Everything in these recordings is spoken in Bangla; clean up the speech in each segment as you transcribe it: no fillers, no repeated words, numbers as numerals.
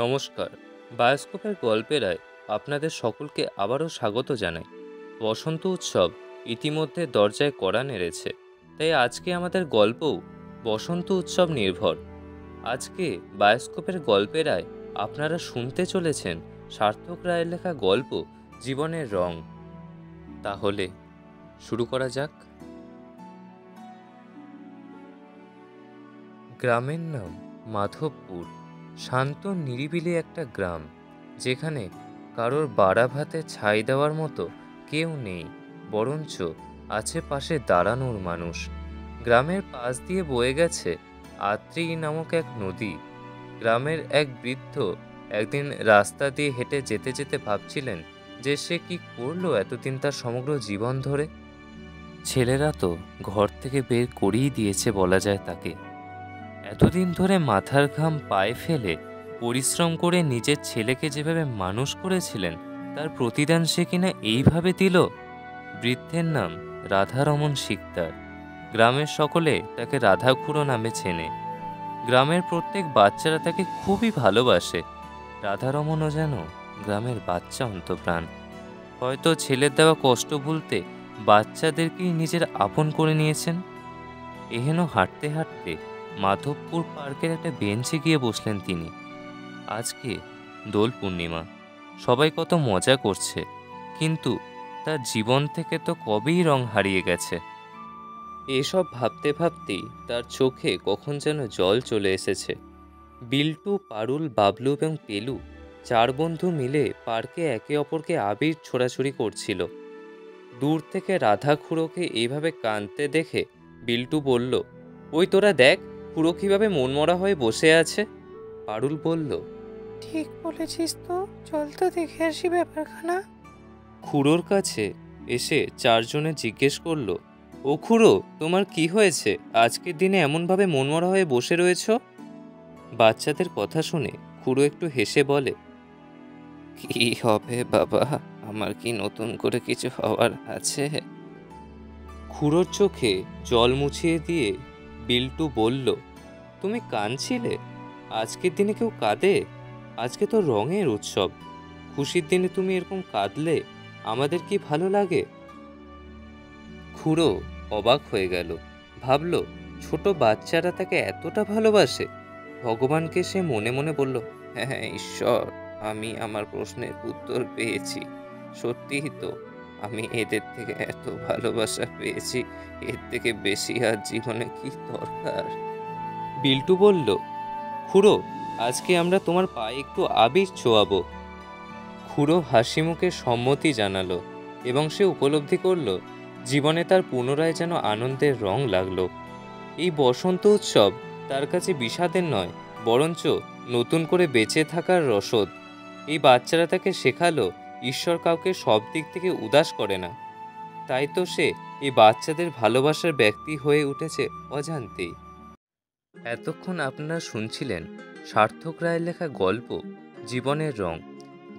নমস্কার। বায়োস্কোপের গল্পেরায় আপনাদের সকলকে আবারও স্বাগত জানাই। বসন্ত উৎসব ইতিমধ্যে দরজায় কড়া নেড়েছে, তাই আজকে আমাদের গল্পও বসন্ত উৎসব নির্ভর। আজকে বায়োস্কোপের গল্পেরায় আপনারা শুনতে চলেছেন সার্থক রায়ের লেখা গল্প জীবনের রং। তাহলে শুরু করা যাক। গ্রামের নাম মাধবপুর। শান্ত নিরিবিলি একটা গ্রাম, যেখানে কারোর বাড়া ভাতে ছাই দেওয়ার মতো কেউ নেই, বরঞ্চ আছে পাশে দাঁড়ানোর মানুষ। গ্রামের পাশ দিয়ে বয়ে গেছে আত্রি নামক এক নদী। গ্রামের এক বৃদ্ধ একদিন রাস্তা দিয়ে হেঁটে যেতে যেতে ভাবছিলেন যে সে কি করলো এতদিন তার সমগ্র জীবন ধরে। ছেলেরা তো ঘর থেকে বের করেই দিয়েছে বলা যায় তাকে। এতদিন ধরে মাথার ঘাম পায়ে ফেলে পরিশ্রম করে নিজের ছেলেকে যেভাবে মানুষ করেছিলেন, তার প্রতিদান সে কিনা এইভাবে দিল। বৃদ্ধের নাম রাধারমণ শিকদার। গ্রামের সকলে তাকে রাধাখুড়ো নামে চেনে। গ্রামের প্রত্যেক বাচ্চারা তাকে খুবই ভালোবাসে। রাধারমণও যেন গ্রামের বাচ্চা অন্তপ্রাণ। হয়তো ছেলের দেওয়া কষ্ট ভুলতে বাচ্চাদেরকেই নিজের আপন করে নিয়েছেন। এহেন হাঁটতে হাঁটতে মাধবপুর পার্কের একটা বেঞ্চে গিয়ে বসলেন তিনি। আজকে দোল পূর্ণিমা, সবাই কত মজা করছে, কিন্তু তার জীবন থেকে তো কবেই রং হারিয়ে গেছে। এসব ভাবতে ভাবতেই তার চোখে কখন যেন জল চলে এসেছে। বিল্টু, পারুল, বাবলু এবং পেলু চার বন্ধু মিলে পার্কে একে অপরকে আবির ছোড়াছুড়ি করছিল। দূর থেকে রাধা খুড়োকে এইভাবে কাঁদতে দেখে বিল্টু বলল, ওই তোরা দেখ, খুড়ো কিভাবে মনমরা হয়ে বসে আছে। পারুল বলল, ঠিক বলেছিস তো, চল তো দেখে আসি ব্যাপারখানা। খুড়োর কাছে এসে চারজনে জিজ্ঞেস করলো, ও খুড়ো, তোমার কি হয়েছে? আজকের দিনে এমনভাবে মনমরা হয়ে বসে রয়েছ? বাচ্চাদের কথা শুনে খুড়ো একটু হেসে বলে, কি হবে বাবা, আমার কি নতুন করে কিছু হওয়ার আছে? খুড়োর চোখে জল মুছিয়ে দিয়ে বিল্টু বলল, তুমি কাঁদছিলে? আজকের দিনে কেউ কাঁদে? আজকে তো রঙের উৎসব। খুশির দিনে তুমি এরকম কাঁদলে আমাদের কি ভালো লাগে? খুড়ো অবাক হয়ে গেল। ভাবল, ছোট বাচ্চারা তাকে এতটা ভালোবাসে। ভগবানকে সে মনে মনে বলল, হ্যাঁ হ্যাঁ ঈশ্বর, আমি আমার প্রশ্নের উত্তর পেয়েছি। সত্যিই তো, আমি এদের থেকে এত ভালোবাসা পেয়েছি, এর থেকে বেশি আর জীবনে কি দরকার? বিল্টু বলল, খুড়ো, আজকে আমরা তোমার পায়ে একটু আবির ছোঁয়াবো। খুড়ো হাসি মুখে সম্মতি জানালো এবং সে উপলব্ধি করলো জীবনে তার পুনরায় যেন আনন্দের রং লাগলো। এই বসন্ত উৎসব তার কাছে বিষাদের নয়, বরঞ্চ নতুন করে বেঁচে থাকার রসদ। এই বাচ্চারা তাকে শেখালো ঈশ্বর কাউকে সব দিক থেকে উদাস করে না। তাই তো সে এই বাচ্চাদের ভালোবাসার ব্যক্তি হয়ে উঠেছে অজান্তেই। এতক্ষণ আপনারা শুনছিলেন সার্থক রায়ের লেখা গল্প জীবনের রং।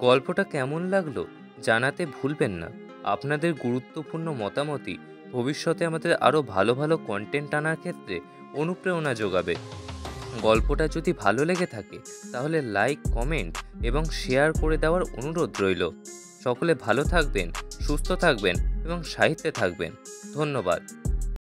গল্পটা কেমন লাগলো জানাতে ভুলবেন না। আপনাদের গুরুত্বপূর্ণ মতামতই ভবিষ্যতে আমাদের আরও ভালো ভালো কন্টেন্ট আনার ক্ষেত্রে অনুপ্রেরণা যোগাবে। গল্পটা যদি ভালো লেগে থাকে তাহলে লাইক, কমেন্ট এবং শেয়ার করে দেওয়ার অনুরোধ রইল। সকলে ভালো থাকবেন, সুস্থ থাকবেন এবং সাহিত্যে থাকবেন। ধন্যবাদ।